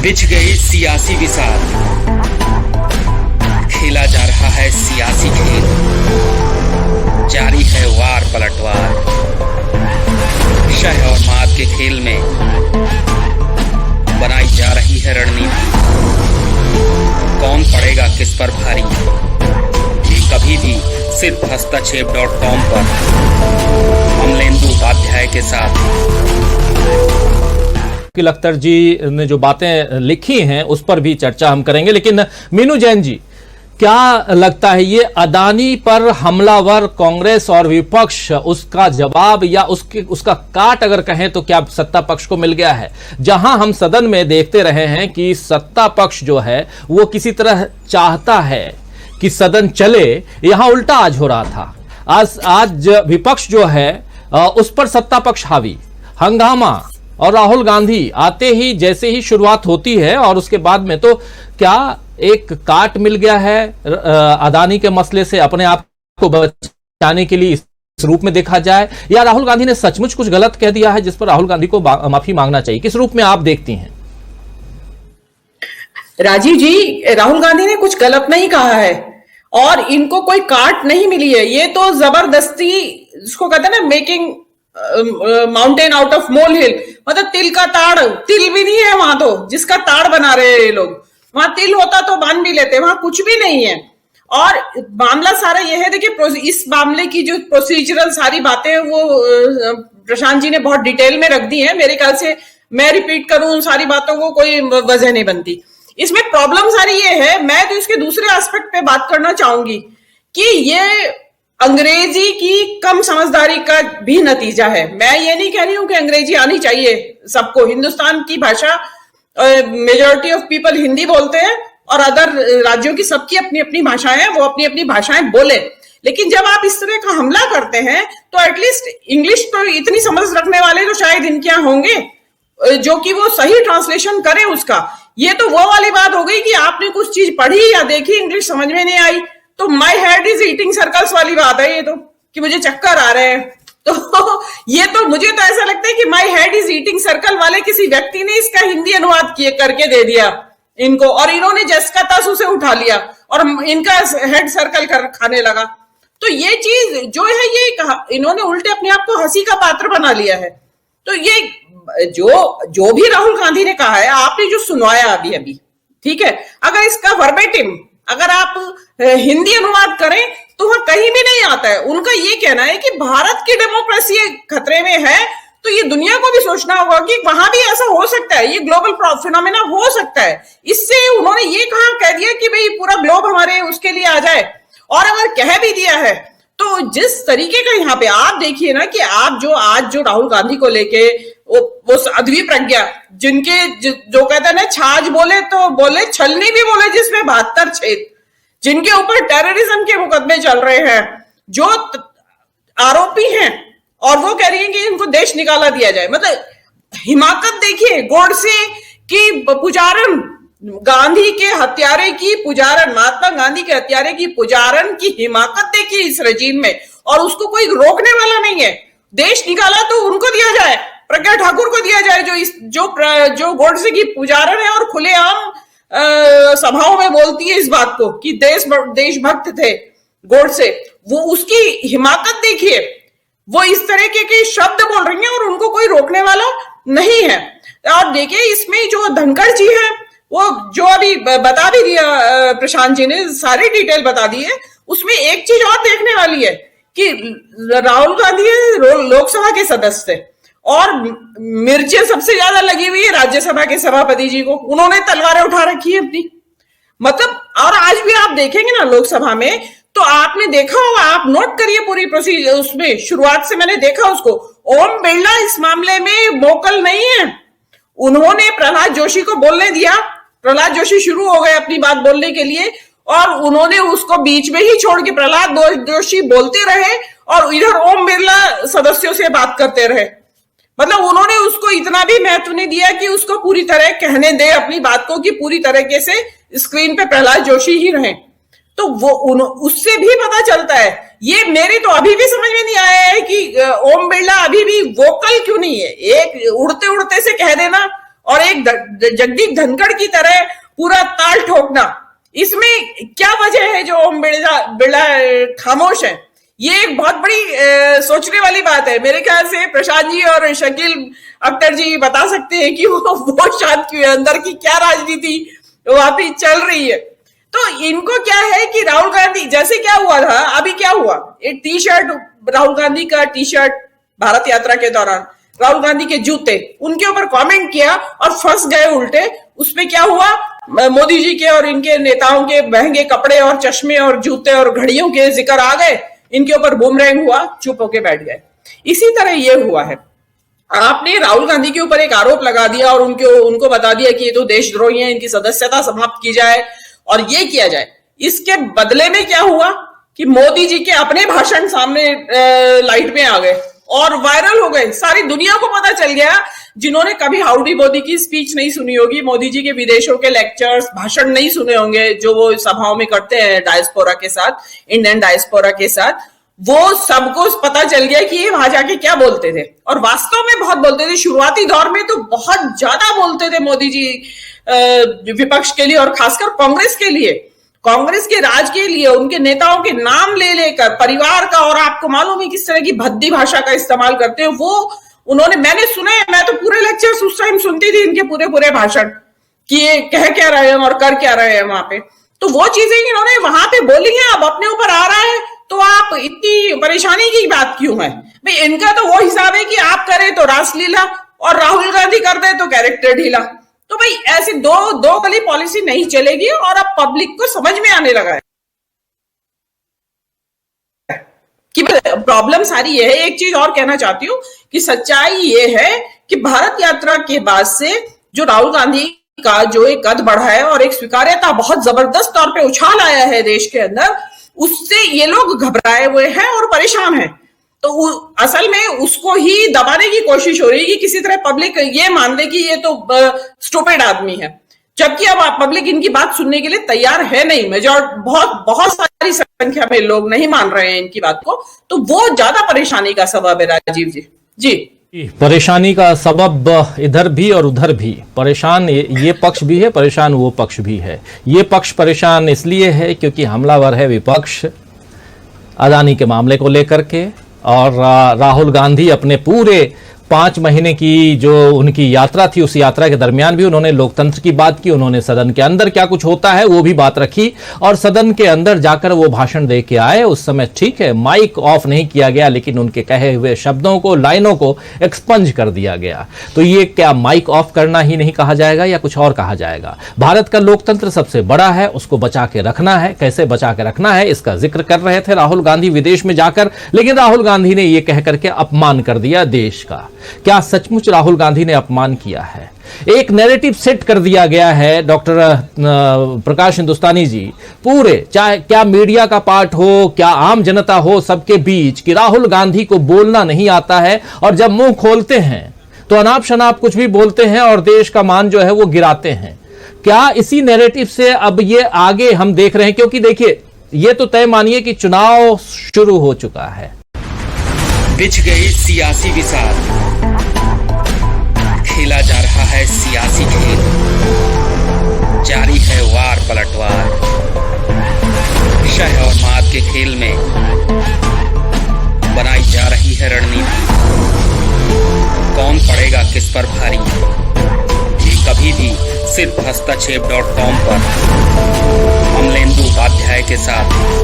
बिछ गई सियासी विसार, खेला जा रहा है सियासी खेल, जारी है वार पलटवार। शह और मात के खेल में बनाई जा रही है रणनीति, कौन पड़ेगा किस पर भारी, ये कभी भी सिर्फ हस्तक्षेप.com पर अमलेंदु उपाध्याय के साथ। लखतर जी ने जो बातें लिखी हैं उस पर भी चर्चा हम करेंगे, लेकिन मीनू जैन जी, क्या लगता है ये अदानी पर हमलावर कांग्रेस और विपक्ष, उसका जवाब या उसका काट अगर कहें तो क्या सत्ता पक्ष को मिल गया है? जहां हम सदन में देखते रहे हैं कि सत्ता पक्ष जो है वो किसी तरह चाहता है कि सदन चले, यहां उल्टा आज हो रहा था। आज विपक्ष जो है उस पर सत्ता पक्ष हावी, हंगामा, और राहुल गांधी आते ही जैसे ही शुरुआत होती है और उसके बाद में तो क्या एक काट मिल गया है अदानी के मसले से अपने आप को बचाने के लिए, इस रूप में देखा जाए, या राहुल गांधी ने सचमुच कुछ गलत कह दिया है जिस पर राहुल गांधी को माफी मांगना चाहिए? किस रूप में आप देखती हैं? राजीव जी, राहुल गांधी ने कुछ गलत नहीं कहा है और इनको कोई काट नहीं मिली है। ये तो जबरदस्ती, जिसको कहते हैं ना, making mountain out of molehill, मतलब तिल का ताड़, तिल भी नहीं है वहां, तो जिसका ताड़ बना रहे हैं ये लोग। वहां तिल होता तो बांध भी लेते, वहां कुछ भी नहीं है। और मामला सारा ये है, देखिए इस मामले की जो प्रोसीजरल सारी बातें वो प्रशांत जी ने बहुत डिटेल में रख दी है। मेरे ख्याल से मैं रिपीट करूं उन सारी बातों को, कोई वजह नहीं बनती। इसमें प्रॉब्लम सारी ये है, मैं तो इसके दूसरे एस्पेक्ट पे बात करना चाहूंगी कि ये अंग्रेजी की कम समझदारी का भी नतीजा है। मैं ये नहीं कह रही हूं कि अंग्रेजी आनी चाहिए सबको, हिंदुस्तान की भाषा, मेजॉरिटी ऑफ पीपल हिंदी बोलते हैं और अदर राज्यों की सबकी अपनी अपनी भाषाएं हैं, वो अपनी अपनी भाषाएं बोले। लेकिन जब आप इस तरह का हमला करते हैं तो एटलीस्ट इंग्लिश तो इतनी समझ रखने वाले तो शायद इनके यहाँ होंगे जो कि वो सही ट्रांसलेशन करें उसका। ये तो वो वाली बात हो गई कि आपने कुछ चीज पढ़ी या देखी, इंग्लिश समझ में नहीं आई, तो my head is eating circles वाली बात है ये तो, कि मुझे चक्कर आ रहे हैं। तो ये तो मुझे तो ऐसा लगता है कि my head is eating circle वाले किसी व्यक्ति ने इसका हिंदी अनुवाद किए करके दे दिया इनको, और इन्होंने जैसका तस उसे उठा लिया और इनका हेड सर्कल खाने लगा। तो ये चीज जो है, ये इन्होंने उल्टे अपने आप को हंसी का पात्र बना लिया है। तो ये जो भी राहुल गांधी ने कहा है, आपने जो सुनवाया अभी अभी, ठीक है, अगर इसका वर्बेटिम अगर आप हिंदी अनुवाद करें तो वह कहीं भी नहीं आता है। उनका ये कहना है कि भारत की डेमोक्रेसी खतरे में है, तो ये दुनिया को भी सोचना होगा कि वहां भी ऐसा हो सकता है, ये ग्लोबल फिनोमेना हो सकता है। इससे उन्होंने ये कह दिया कि भाई पूरा ग्लोब हमारे उसके लिए आ जाए, और अगर कह भी दिया है तो जिस तरीके का यहाँ पे आप देखिए ना कि आप जो राहुल गांधी को लेके वो अद्वी प्रज्ञा, जिनके जो कहते हैं ना, छाछ बोले तो बोले, छलनी भी बोले जिसमें 72 छेद, जिनके ऊपर टेररिज्म के मुकदमे चल रहे हैं, जो आरोपी हैं, और वो कह रही है कि इनको देश निकाला दिया जाए। मतलब हिमाकत देखिए, गोडसे की पुजारन, गांधी के हत्यारे की पुजारन, महात्मा गांधी के हत्यारे की पुजारन की हिमाकत देखिए इस रजीम में, और उसको कोई रोकने वाला नहीं है। देश निकाला तो उनको दिया जाए, प्रज्ञा ठाकुर को दिया जाए, जो गोडसे की पुजारन है और खुलेआम सभाओं में बोलती है इस बात को कि देशभक्त थे गोडसे, वो उसकी हिमाकत देखिए। वो इस तरह के शब्द बोल रही हैं और उनको कोई रोकने वाला नहीं है। और देखिए इसमें जो धनखड़ जी है, वो जो अभी बता भी दिया प्रशांत जी ने, सारी डिटेल बता दी है। उसमें एक चीज और देखने वाली है कि राहुल गांधी लोकसभा के सदस्य थे और मिर्चें सबसे ज्यादा लगी हुई है राज्यसभा के सभापति जी को, उन्होंने तलवारें उठा रखी है अपनी। मतलब, और आज भी आप देखेंगे ना लोकसभा में, तो आपने देखा होगा, आप नोट करिए पूरी प्रोसीजर, उसमें शुरुआत से मैंने देखा उसको, ओम बिरला इस मामले में वोकल नहीं है। उन्होंने प्रहलाद जोशी को बोलने दिया, प्रहलाद जोशी शुरू हो गए अपनी बात बोलने के लिए, और उन्होंने उसको बीच में ही छोड़ के प्रहलाद जोशी बोलते रहे और इधर ओम बिरला सदस्यों से बात करते रहे। मतलब उन्होंने उसको इतना भी महत्व नहीं दिया कि उसको पूरी तरह कहने दे अपनी बात को, कि पूरी तरीके से स्क्रीन पे प्रहलाद जोशी ही रहे। तो वो उससे भी पता चलता है। ये मेरे तो अभी भी समझ में नहीं आया है कि ओम बिरला अभी भी वोकल क्यों नहीं है। एक उड़ते उड़ते से कह देना और एक जगदीप धनखड़ की तरह पूरा ताल ठोकना, इसमें क्या वजह है जो ओम बिरला खामोश है? ये एक बहुत बड़ी सोचने वाली बात है। मेरे ख्याल से प्रशांत जी और शकील अख्तर जी बता सकते हैं कि वो शायद के अंदर की क्या राजनीति वहां पे चल रही है। तो इनको क्या है कि राहुल गांधी, जैसे क्या हुआ था, अभी क्या हुआ, एक टी शर्ट, राहुल गांधी का टी शर्ट भारत यात्रा के दौरान, राहुल गांधी के जूते, उनके ऊपर कमेंट किया और फंस गए उल्टे। उसमें क्या हुआ, मोदी जी के और इनके नेताओं के महंगे कपड़े और चश्मे और जूते और घड़ियों के जिक्र आ गए, इनके ऊपर बूमरैंग हुआ, चुप होके बैठ गए। इसी तरह ये हुआ है। आपने राहुल गांधी के ऊपर एक आरोप लगा दिया और उनको बता दिया कि ये तो देशद्रोही है, इनकी सदस्यता समाप्त की जाए और ये किया जाए। इसके बदले में क्या हुआ कि मोदी जी के अपने भाषण सामने लाइट में आ गए और वायरल हो गए। सारी दुनिया को पता चल गया, जिन्होंने कभी हाउडी मोदी की स्पीच नहीं सुनी होगी, मोदी जी के विदेशों के लेक्चर्स, भाषण नहीं सुने होंगे जो वो सभाओं में करते हैं डायस्पोरा के साथ, इंडियन डायस्पोरा के साथ, वो सबको पता चल गया कि ये वहां जाके क्या बोलते थे। और वास्तव में बहुत बोलते थे। शुरुआती दौर में तो बहुत ज्यादा बोलते थे मोदी जी विपक्ष के लिए और खासकर कांग्रेस के लिए, कांग्रेस के राज के लिए, उनके नेताओं के नाम ले लेकर, परिवार का, और आपको मालूम है किस तरह की भद्दी भाषा का इस्तेमाल करते हैं वो। उन्होंने, मैंने सुने, मैं तो पूरे लेक्चर्स उस टाइम सुनती थी इनके पूरे भाषण कि ये कह क्या रहे हैं और कर क्या रहे हैं वहां पे। तो वो चीजें इन्होंने वहां पे बोली हैं, अब अपने ऊपर आ रहा है, तो आप इतनी परेशानी की बात क्यों है भाई? इनका तो वो हिसाब है कि आप करें तो रासलीला और राहुल गांधी कर दे तो कैरेक्टर ढीला। तो भाई ऐसे दो वाली पॉलिसी नहीं चलेगी और अब पब्लिक को समझ में आने लगा है कि प्रॉब्लम सारी ये है। एक चीज और कहना चाहती हूं कि सच्चाई ये है कि भारत यात्रा के बाद से जो राहुल गांधी का जो एक कद बढ़ा है और एक स्वीकार्यता बहुत जबरदस्त तौर पे उछाल आया है देश के अंदर, उससे ये लोग घबराए हुए हैं और परेशान हैं। तो असल में उसको ही दबाने की कोशिश हो रही है कि किसी तरह पब्लिक ये मान ले कि ये तो स्टूपिड आदमी है, जबकि अब पब्लिक इनकी बात सुनने के लिए तैयार है नहीं। बहुत सारी संख्या में लोग नहीं मान रहे हैं इनकी बात को, तो वो ज्यादा परेशानी का सबब है। राजीव जी जी परेशानी का सबब इधर भी और उधर भी, परेशान ये पक्ष भी है, परेशान वो पक्ष भी है। ये पक्ष परेशान इसलिए है क्योंकि हमलावर है विपक्ष अदानी के मामले को लेकर के, और राहुल गांधी अपने पूरे 5 महीने की जो उनकी यात्रा थी, उस यात्रा के दरमियान भी उन्होंने लोकतंत्र की बात की, उन्होंने सदन के अंदर क्या कुछ होता है वो भी बात रखी, और सदन के अंदर जाकर वो भाषण दे के आए। उस समय ठीक है माइक ऑफ नहीं किया गया, लेकिन उनके कहे हुए शब्दों को, लाइनों को एक्सपंज कर दिया गया। तो ये क्या माइक ऑफ करना ही नहीं कहा जाएगा या कुछ और कहा जाएगा? भारत का लोकतंत्र सबसे बड़ा है, उसको बचा के रखना है। कैसे बचा के रखना है इसका जिक्र कर रहे थे राहुल गांधी विदेश में जाकर, लेकिन राहुल गांधी ने यह कह करके अपमान कर दिया देश का। क्या सचमुच राहुल गांधी ने अपमान किया है? एक नैरेटिव सेट कर दिया गया है डॉक्टर प्रकाश हिंदुस्तानी जी, पूरे, चाहे क्या मीडिया का पार्ट हो, क्या आम जनता हो, सबके बीच, कि राहुल गांधी को बोलना नहीं आता है और जब मुंह खोलते हैं तो अनाप शनाप कुछ भी बोलते हैं और देश का मान जो है वो गिराते हैं। क्या इसी नैरेटिव से अब ये आगे हम देख रहे हैं? क्योंकि देखिए, ये तो तय मानिए कि चुनाव शुरू हो चुका है, बिछ गई सियासी विसार, खेला जा रहा है सियासी खेल, जारी है वार पलटवार। शह और मात के खेल में बनाई जा रही है रणनीति, कौन पड़ेगा किस पर भारी, ये कभी भी सिर्फ हस्तक्षेप.com पर अमलेंदु उपाध्याय के साथ